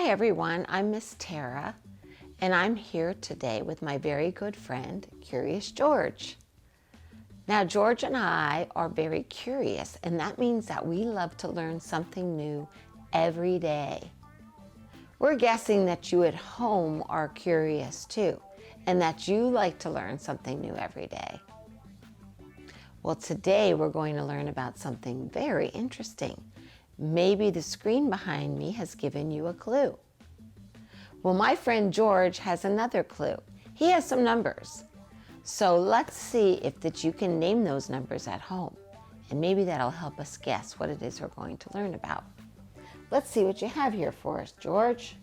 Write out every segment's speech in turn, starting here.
Hi everyone, I'm Miss Tara, and I'm here today with my very good friend, Curious George. Now, George and I are very curious, and that means that we love to learn something new every day. We're guessing that you at home are curious too, and that you like to learn something new every day. Well, today we're going to learn about something very interesting. Maybe the screen behind me has given you a clue. Well, my friend George has another clue. He has some numbers. So let's see if you can name those numbers at home. And maybe that'll help us guess what it is we're going to learn about. Let's see what you have here for us, George.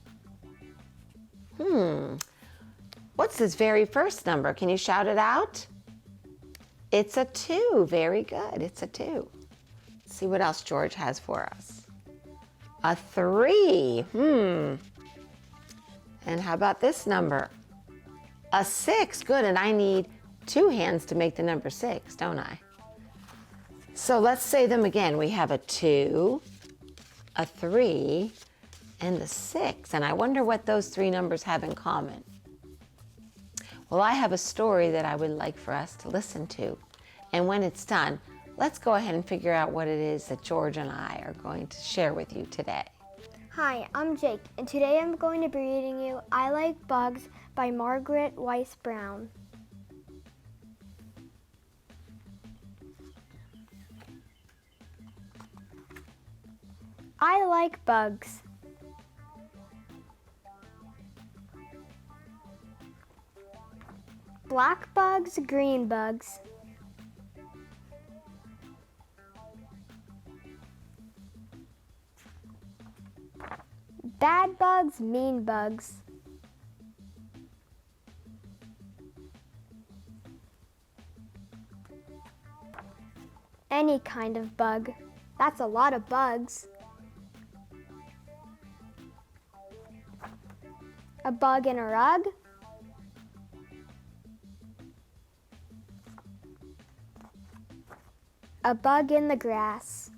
What's this very first number? Can you shout it out? It's a 2. Very good. It's a 2. Let's see what else George has for us. A 3. And how about this number? A 6. Good. And I need 2 hands to make the number 6, don't I? So let's say them again. We have a 2, a 3, and a 6. And I wonder what those 3 numbers have in common. Well, I have a story that I would like for us to listen to. And when it's done, let's go ahead and figure out what it is that George and I are going to share with you today. Hi, I'm Jake, and today I'm going to be reading you I Like Bugs by Margaret Weiss Brown. I like bugs. Black bugs, green bugs. Bad bugs, mean bugs. Any kind of bug. That's a lot of bugs. A bug in a rug. A bug in the grass.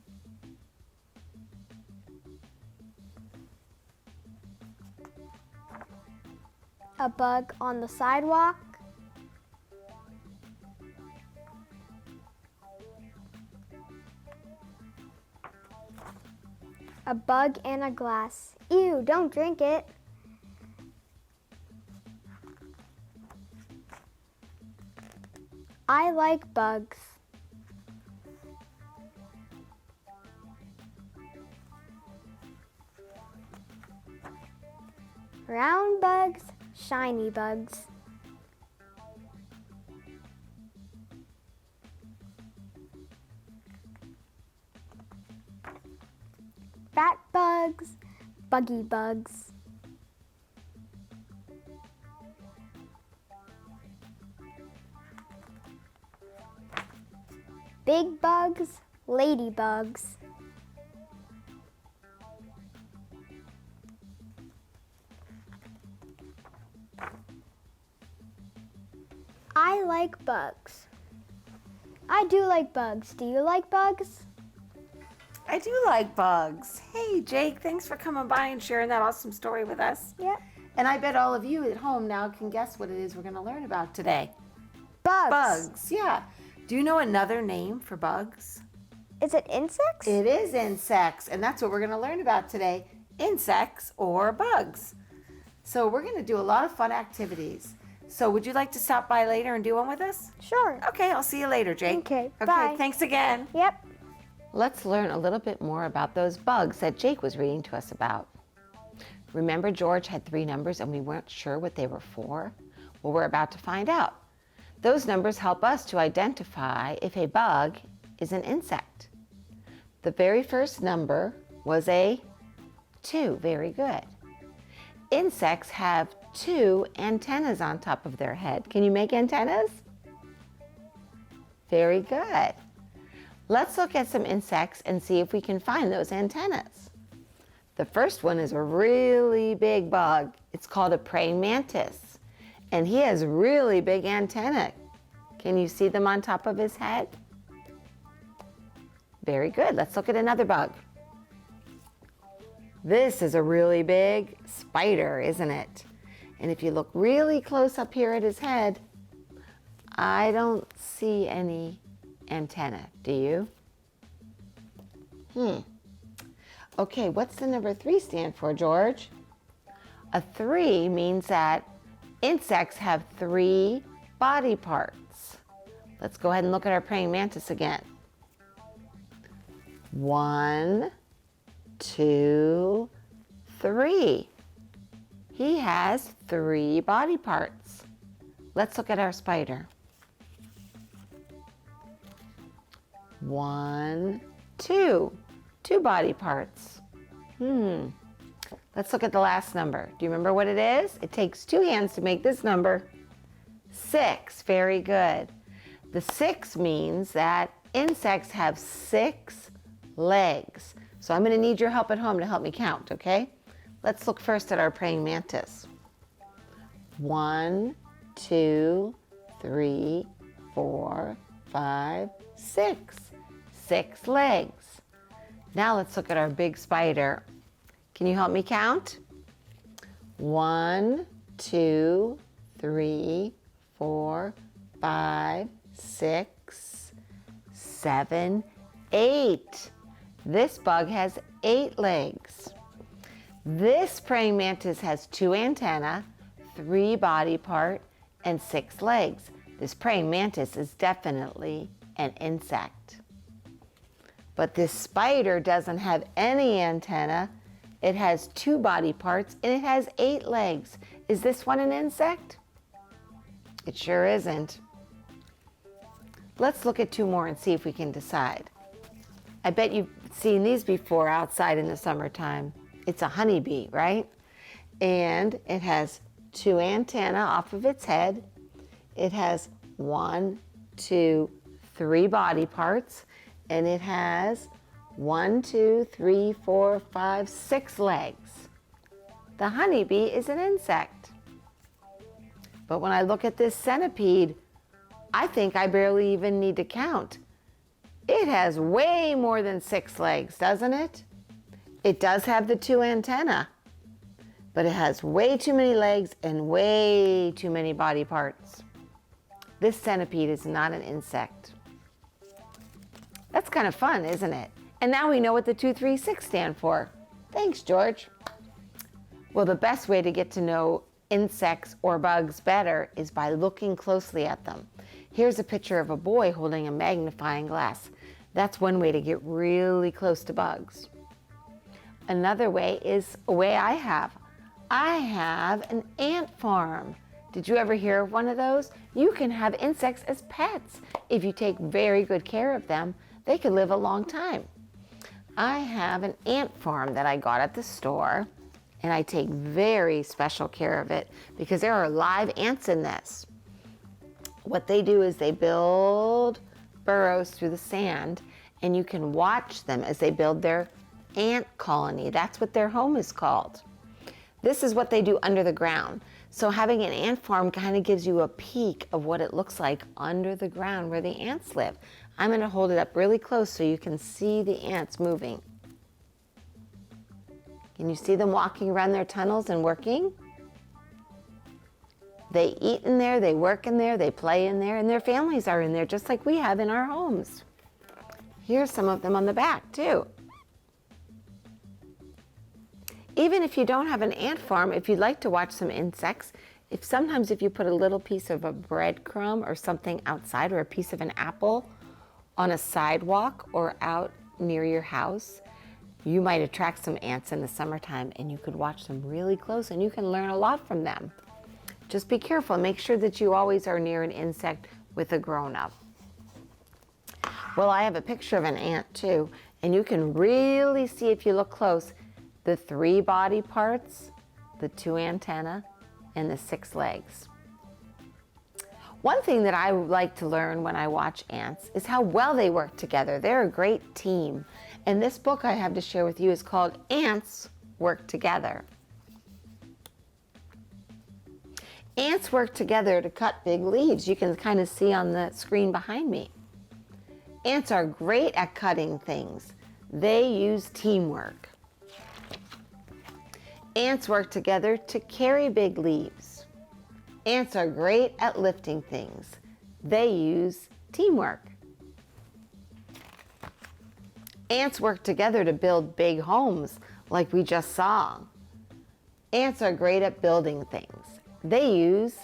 A bug on the sidewalk. A bug in a glass. Ew, don't drink it. I like bugs. Round bugs, shiny bugs. Fat bugs, buggy bugs. Big bugs, ladybugs. I like bugs. I do like bugs. Do you like bugs? I do like bugs. Hey, Jake, thanks for coming by and sharing that awesome story with us. Yep. And I bet all of you at home now can guess what it is we're going to learn about today. Bugs. Bugs, yeah. Do you know another name for bugs? Is it insects? It is insects, and that's what we're going to learn about today, insects or bugs. So we're going to do a lot of fun activities. So would you like to stop by later and do one with us? Sure. Okay, I'll see you later, Jake. Okay, bye. Thanks again. Yep. Let's learn a little bit more about those bugs that Jake was reading to us about. Remember George had 3 numbers and we weren't sure what they were for? Well, we're about to find out. Those numbers help us to identify if a bug is an insect. The very first number was a 2. Very good. Insects have 2 antennas on top of their head. Can you make antennas? Very good. Let's look at some insects and see if we can find those antennas. The first one is a really big bug. It's called a praying mantis, and he has really big antennae. Can you see them on top of his head? Very good. Let's look at another bug. This is a really big spider, isn't it? And if you look really close up here at his head, I don't see any antenna. Do you? Okay, what's the number 3 stand for, George? A 3 means that insects have 3 body parts. Let's go ahead and look at our praying mantis again. 1, 2, 3. He has 3 body parts. Let's look at our spider. 1, 2. 2 body parts. Let's look at the last number. Do you remember what it is? It takes 2 hands to make this number. 6. Very good. The 6 means that insects have 6 legs. So I'm going to need your help at home to help me count, okay? Let's look first at our praying mantis. 1, 2, 3, 4, 5, 6. 6 legs. Now let's look at our big spider. Can you help me count? 1, 2, 3, 4, 5, 6, 7, 8. This bug has 8 legs. This praying mantis has 2 antennae, 3 body part, and 6 legs. This praying mantis is definitely an insect. But this spider doesn't have any antenna. It has 2 body parts and it has 8 legs. Is this one an insect? It sure isn't. Let's look at 2 more and see if we can decide. I bet you've seen these before outside in the summertime. It's a honeybee, right? And it has 2 antennae off of its head. It has 1, 2, 3 body parts. And it has 1, 2, 3, 4, 5, 6 legs. The honeybee is an insect. But when I look at this centipede, I think I barely even need to count. It has way more than 6 legs, doesn't it? It does have the 2 antennae, but it has way too many legs and way too many body parts. This centipede is not an insect. That's kind of fun, isn't it? And now we know what the 2, 3, 6 stand for. Thanks, George. Well, the best way to get to know insects or bugs better is by looking closely at them. Here's a picture of a boy holding a magnifying glass. That's one way to get really close to bugs. Another way is a way I have. I have an ant farm. Did you ever hear of one of those? You can have insects as pets. If you take very good care of them, they can live a long time. I have an ant farm that I got at the store, and I take very special care of it because there are live ants in this. What they do is they build burrows through the sand, and you can watch them as they build their ant colony. That's what their home is called. This is what they do under the ground. So having an ant farm kind of gives you a peek of what it looks like under the ground where the ants live. I'm going to hold it up really close so you can see the ants moving. Can you see them walking around their tunnels and working? They eat in there, they work in there, they play in there, and their families are in there just like we have in our homes. Here's some of them on the back too. Even if you don't have an ant farm, if you'd like to watch some insects, sometimes if you put a little piece of a breadcrumb or something outside, or a piece of an apple on a sidewalk or out near your house, you might attract some ants in the summertime, and you could watch them really close and you can learn a lot from them. Just be careful. Make sure that you always are near an insect with a grown-up. Well, I have a picture of an ant too, and you can really see if you look close the 3 body parts, the 2 antennae, and the 6 legs. One thing that I like to learn when I watch ants is how well they work together. They're a great team. And this book I have to share with you is called Ants Work Together. Ants work together to cut big leaves. You can kind of see on the screen behind me. Ants are great at cutting things. They use teamwork. Ants work together to carry big leaves. Ants are great at lifting things. They use teamwork. Ants work together to build big homes like we just saw. Ants are great at building things. They use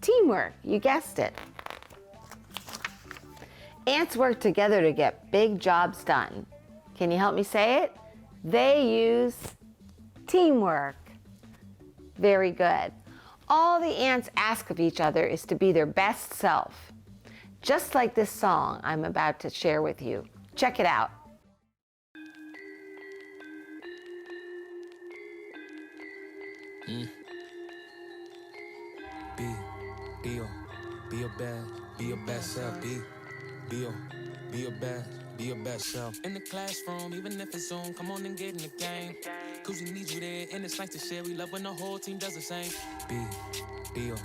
teamwork. You guessed it. Ants work together to get big jobs done. Can you help me say it? They use teamwork. Very good. All the ants ask of each other is to be their best self. Just like this song I'm about to share with you. Check it out. Be your best self. Be your best self. In the classroom, even if it's Zoom, come on and get in the game. Cause we need you there, and it's nice to share. We love when the whole team does the same. Be your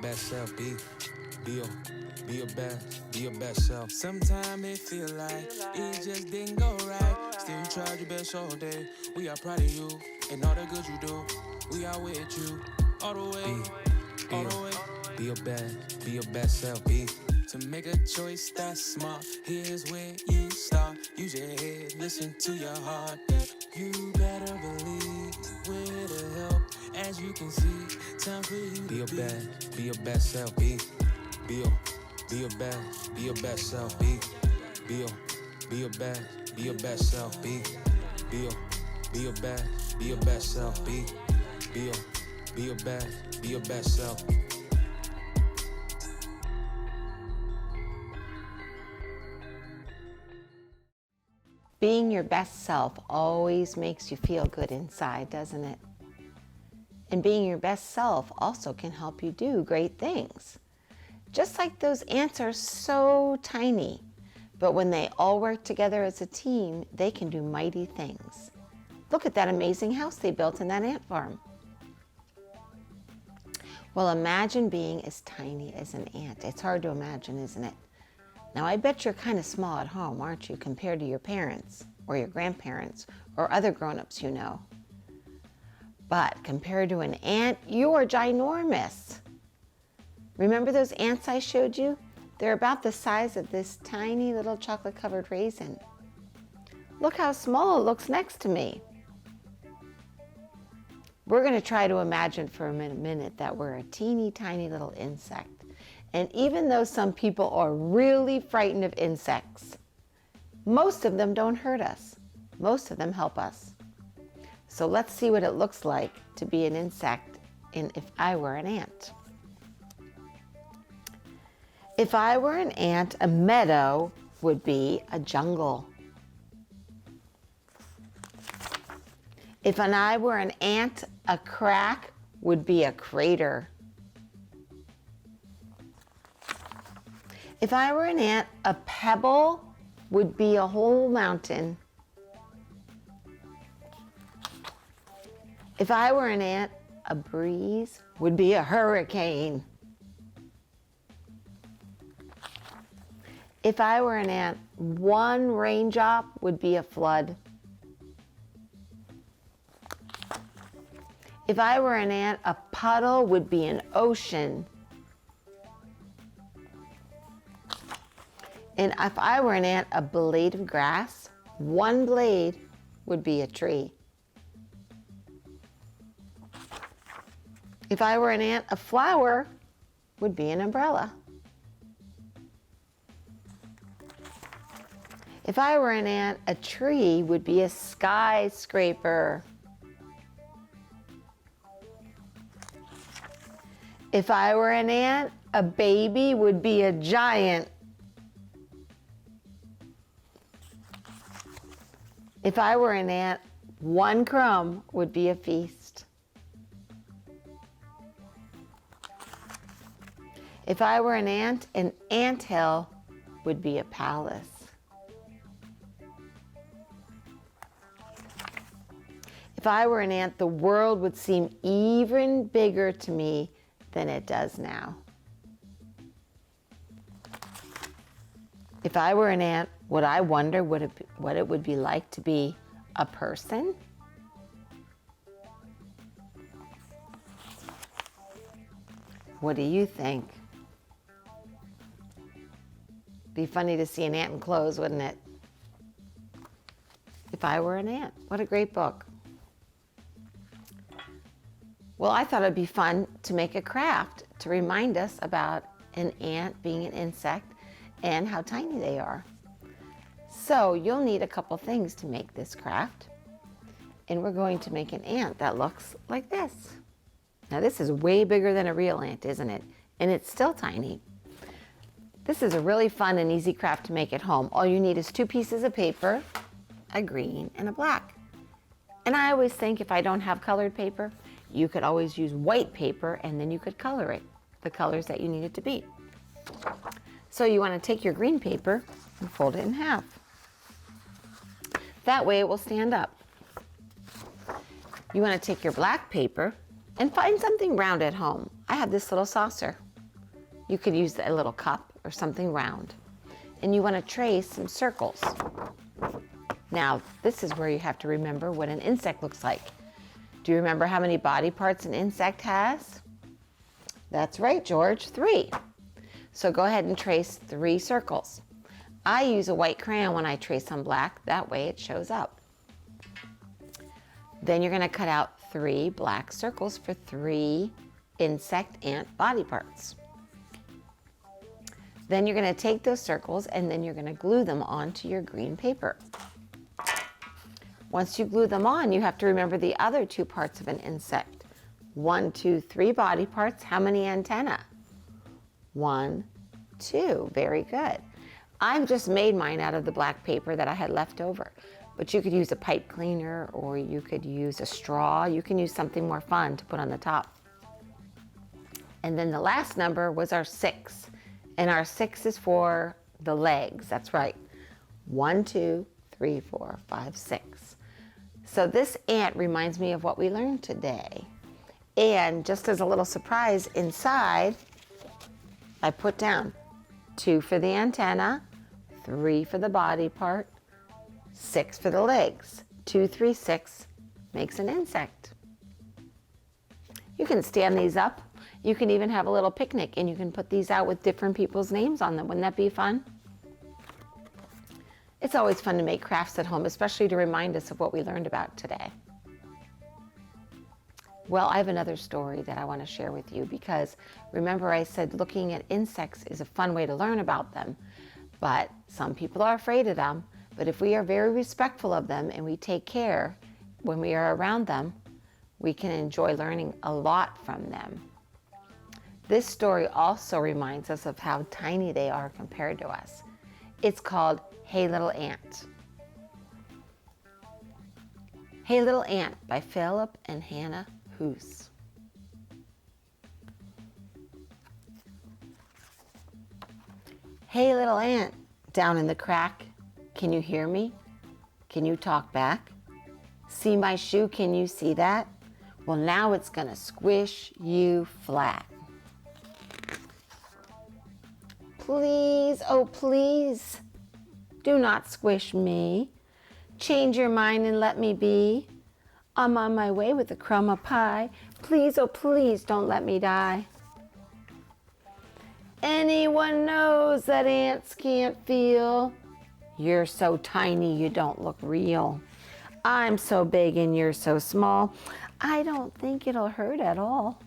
best self. Be your best self. Sometimes it feel like it just didn't go right. Still you tried your best all day. We are proud of you and all the good you do. We are with you all the way. Be your best self. To make a choice that's smart, here's where you start. Use your head, listen to your heart. You better believe with the help, as you can see, time for you to be your best self. Be your best self. Be your best self. Be your best self. Be your best self. Being your best self always makes you feel good inside, doesn't it? And being your best self also can help you do great things. Just like those ants are so tiny, but when they all work together as a team, they can do mighty things. Look at that amazing house they built in that ant farm. Well, imagine being as tiny as an ant. It's hard to imagine, isn't it? Now, I bet you're kind of small at home, aren't you, compared to your parents or your grandparents or other grown-ups you know. But compared to an ant, you're ginormous. Remember those ants I showed you? They're about the size of this tiny little chocolate-covered raisin. Look how small it looks next to me. We're going to try to imagine for a minute that we're a teeny tiny little insect. And even though some people are really frightened of insects, most of them don't hurt us. Most of them help us. So let's see what it looks like to be an insect if I were an ant. If I were an ant, a meadow would be a jungle. If I were an ant, a crack would be a crater. If I were an ant, a pebble would be a whole mountain. If I were an ant, a breeze would be a hurricane. If I were an ant, one raindrop would be a flood. If I were an ant, a puddle would be an ocean. And if I were an ant, a blade of grass, one blade would be a tree. If I were an ant, a flower would be an umbrella. If I were an ant, a tree would be a skyscraper. If I were an ant, a baby would be a giant. If I were an ant, one crumb would be a feast. If I were an anthill would be a palace. If I were an ant, the world would seem even bigger to me than it does now. If I were an ant, would I wonder what it would be like to be a person? What do you think? Be funny to see an ant in clothes, wouldn't it? If I Were an Ant. What a great book. Well, I thought it'd be fun to make a craft to remind us about an ant being an insect and how tiny they are. So you'll need a couple things to make this craft. And we're going to make an ant that looks like this. Now this is way bigger than a real ant, isn't it? And it's still tiny. This is a really fun and easy craft to make at home. All you need is 2 pieces of paper, a green and a black. And I always think if I don't have colored paper, you could always use white paper and then you could color it, the colors that you need it to be. So you want to take your green paper and fold it in half. That way it will stand up. You want to take your black paper and find something round at home. I have this little saucer. You could use a little cup or something round. And you want to trace some circles. Now, this is where you have to remember what an insect looks like. Do you remember how many body parts an insect has? That's right, George, 3. So go ahead and trace 3 circles. I use a white crayon when I trace on black. That way it shows up. Then you're going to cut out 3 black circles for 3 insect ant body parts. Then you're going to take those circles and then you're going to glue them onto your green paper. Once you glue them on, you have to remember the other 2 parts of an insect. 1, 2, 3 body parts. How many antennae? 1, 2. Very good. I've just made mine out of the black paper that I had left over. But you could use a pipe cleaner or you could use a straw. You can use something more fun to put on the top. And then the last number was our 6. And our 6 is for the legs. That's right. 1, 2, 3, 4, 5, 6. So this ant reminds me of what we learned today. And just as a little surprise, inside, I put down 2 for the antenna, 3 for the body part, 6 for the legs. 2, 3, 6 makes an insect. You can stand these up. You can even have a little picnic and you can put these out with different people's names on them. Wouldn't that be fun? It's always fun to make crafts at home, especially to remind us of what we learned about today. Well, I have another story that I want to share with you because remember I said looking at insects is a fun way to learn about them, but some people are afraid of them. But if we are very respectful of them and we take care when we are around them, we can enjoy learning a lot from them. This story also reminds us of how tiny they are compared to us. It's called Hey Little Ant. Hey Little Ant by Philip and Hannah Hoos. Hey little ant, down in the crack, can you hear me? Can you talk back? See my shoe, can you see that? Well, now it's gonna squish you flat. Please, oh please, do not squish me. Change your mind and let me be. I'm on my way with a crumb of pie. Please, oh please, don't let me die. Anyone knows that ants can't feel. You're so tiny you don't look real. I'm so big and you're so small. I don't think it'll hurt at all.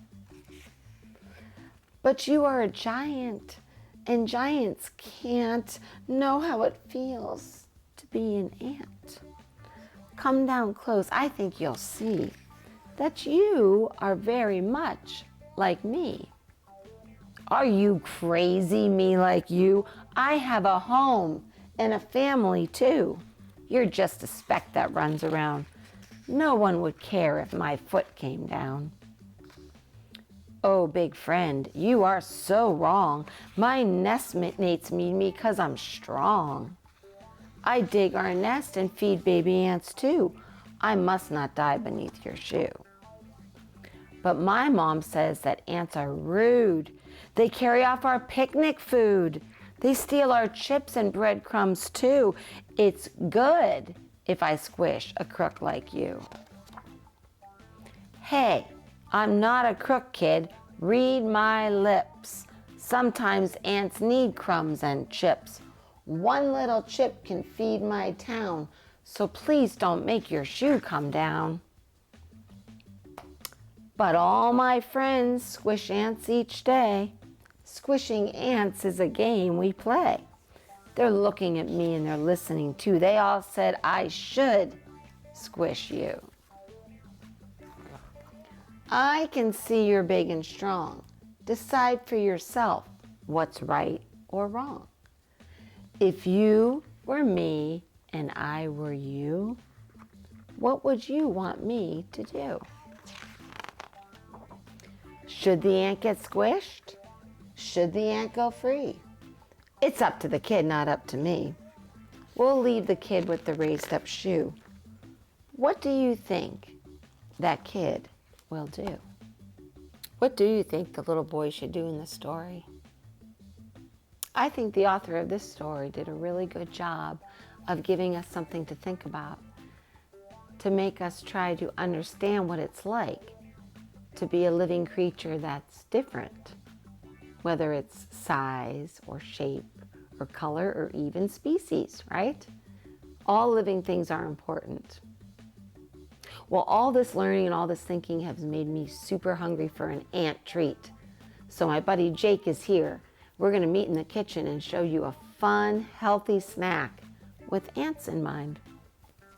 But you are a giant, and giants can't know how it feels to be an ant. Come down close, I think you'll see that you are very much like me. Are you crazy, me like you? I have a home and a family too. You're just a speck that runs around. No one would care if my foot came down. Oh, big friend, you are so wrong. My nestmates need me 'cause I'm strong. I dig our nest and feed baby ants too. I must not die beneath your shoe. But my mom says that ants are rude. They carry off our picnic food. They steal our chips and breadcrumbs too. It's good if I squish a crook like you. Hey, I'm not a crook, kid. Read my lips. Sometimes ants need crumbs and chips. One little chip can feed my town, so please don't make your shoe come down. But all my friends squish ants each day. Squishing ants is a game we play. They're looking at me and they're listening too. They all said I should squish you. I can see you're big and strong. Decide for yourself what's right or wrong. If you were me and I were you, what would you want me to do? Should the ant get squished? Should the ant go free? It's up to the kid, not up to me. We'll leave the kid with the raised up shoe. What do you think that kid will do? What do you think the little boy should do in the story? I think the author of this story did a really good job of giving us something to think about, to make us try to understand what it's like to be a living creature that's different, whether it's size or shape or color or even species, right? All living things are important. Well, all this learning and all this thinking has made me super hungry for an ant treat. So my buddy Jake is here. We're gonna meet in the kitchen and show you a fun, healthy snack with ants in mind.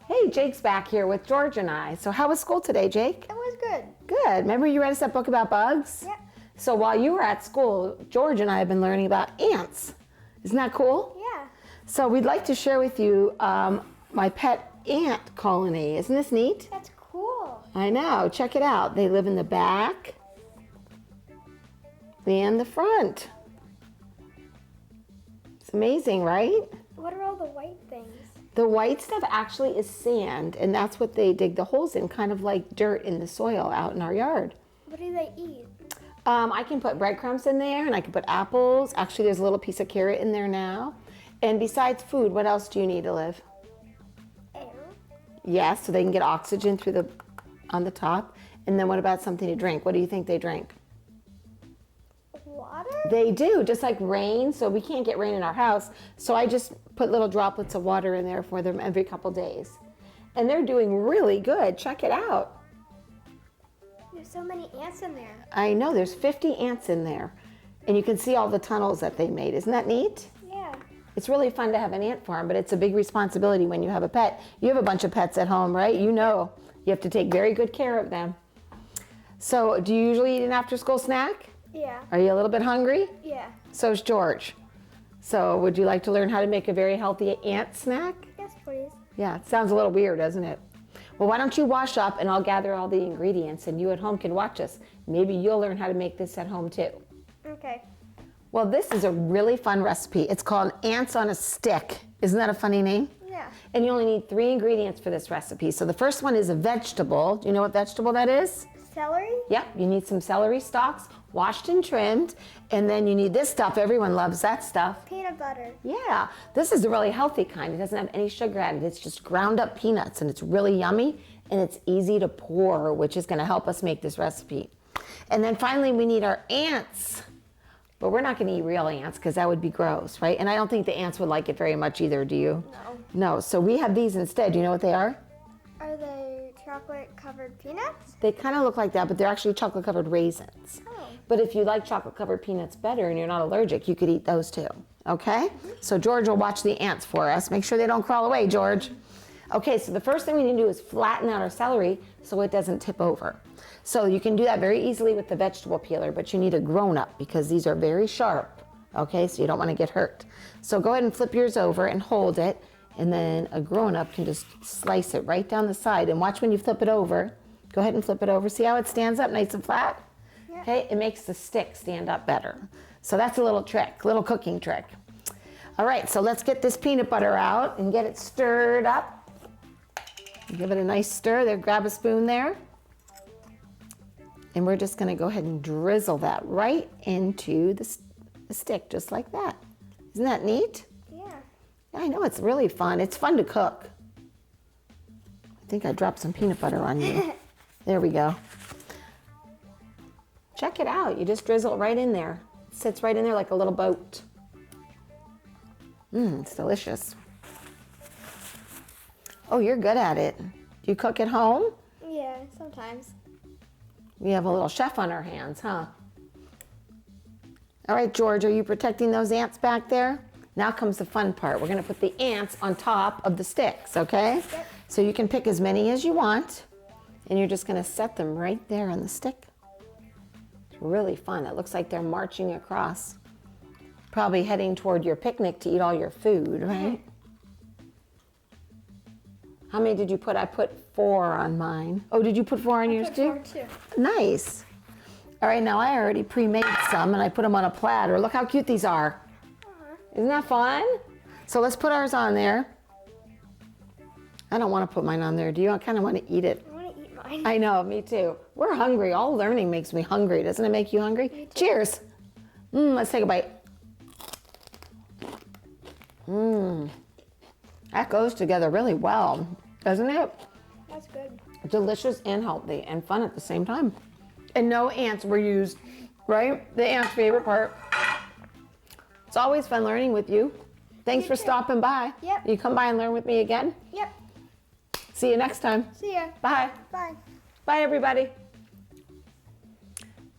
Hey, Jake's back here with George and I. So how was school today, Jake? It was good. Good. Remember you read us that book about bugs? Yep. So while you were at school, George and I have been learning about ants. Isn't that cool? Yeah. So we'd like to share with you my pet ant colony. Isn't this neat? That's cool. I know. Check it out. They live in the back and the front. It's amazing, right? What are all the white things? The white stuff actually is sand, and that's what they dig the holes in, kind of like dirt in the soil out in our yard. What do they eat? I can put breadcrumbs in there, and I can put apples. Actually, there's a little piece of carrot in there now. And besides food, what else do you need to live? Air. Yes, so they can get oxygen through on the top. And then what about something to drink? What do you think they drink? Water? They do, just like rain. So we can't get rain in our house. So I just put little droplets of water in there for them every couple days. And they're doing really good. Check it out. There's so many ants in there. I know, there's 50 ants in there. And you can see all the tunnels that they made. Isn't that neat? Yeah. It's really fun to have an ant farm, but it's a big responsibility when you have a pet. You have a bunch of pets at home, right? You know you have to take very good care of them. So do you usually eat an after-school snack? Yeah. Are you a little bit hungry? Yeah. So's George. So would you like to learn how to make a very healthy ant snack? Yes, please. Yeah, it sounds a little weird, doesn't it? Well, why don't you wash up and I'll gather all the ingredients and you at home can watch us. Maybe you'll learn how to make this at home too. Okay. Well, this is a really fun recipe. It's called ants on a stick. Isn't that a funny name? Yeah. And you only need 3 ingredients for this recipe. So the first one is a vegetable. Do you know what vegetable that is? Celery? Yep, you need some celery stalks, washed and trimmed. And then you need this stuff. Everyone loves that stuff. Peanut butter. Yeah, this is the really healthy kind. It doesn't have any sugar added. It's just ground up peanuts and it's really yummy and it's easy to pour, which is gonna help us make this recipe. And then finally we need our ants. But we're not gonna eat real ants because that would be gross, right? And I don't think the ants would like it very much either, do you? No. No, so we have these instead. Do you know what they are? Are they chocolate covered peanuts? They kind of look like that, but they're actually chocolate covered raisins. Oh. But if you like chocolate covered peanuts better and you're not allergic, you could eat those too, okay? So George will watch the ants for us. Make sure they don't crawl away, George. Okay, so the first thing we need to do is flatten out our celery so it doesn't tip over. So you can do that very easily with the vegetable peeler, but you need a grown-up because these are very sharp, okay? So you don't want to get hurt. So go ahead and flip yours over and hold it, and then a grown-up can just slice it right down the side. And watch when you flip it over. Go ahead and flip it over. See how it stands up nice and flat? Yeah. Okay, it makes the stick stand up better. So that's a little trick, little cooking trick. All right, so let's get this peanut butter out and get it stirred up. Give it a nice stir. There, grab a spoon there. And we're just gonna go ahead and drizzle that right into the stick, just like that. Isn't that neat? Yeah. I know, it's really fun. It's fun to cook. I think I dropped some peanut butter on you. There we go. Check it out. You just drizzle it right in there. It sits right in there like a little boat. It's delicious. Oh, you're good at it. Do you cook at home? Yeah, sometimes. We have a little chef on our hands, huh? All right, George, are you protecting those ants back there? Now comes the fun part. We're gonna put the ants on top of the sticks, okay? Yep. So you can pick as many as you want, and you're just gonna set them right there on the stick. It's really fun. It looks like they're marching across, probably heading toward your picnic to eat all your food, right? How many did you put? I put 4 on mine. Oh, did you put 4 on yours too? 4 too. Nice. All right, now I already pre-made some and I put them on a platter. Look how cute these are. Isn't that fun? So let's put ours on there. I don't want to put mine on there. Do you? I kind of want to eat it. I want to eat mine. I know, me too. We're hungry. All learning makes me hungry. Doesn't it make you hungry? Me too. Cheers. Let's take a bite. That goes together really well, doesn't it? That's good. Delicious and healthy and fun at the same time. And no ants were used, right? The ants' favorite part. It's always fun learning with you. Thanks You for too. stopping by. Yep. You come by and learn with me again. Yep. See you next time. See ya. Bye. Bye. Bye, everybody.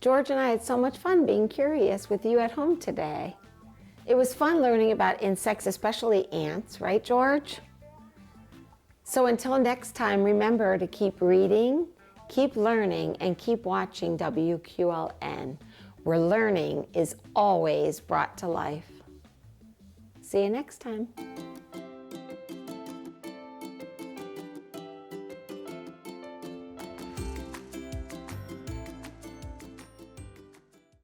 George and I had so much fun being curious with you at home today. It was fun learning about insects, especially ants, right, George? So until next time, remember to keep reading, keep learning, and keep watching WQLN, where learning is always brought to life. See you next time.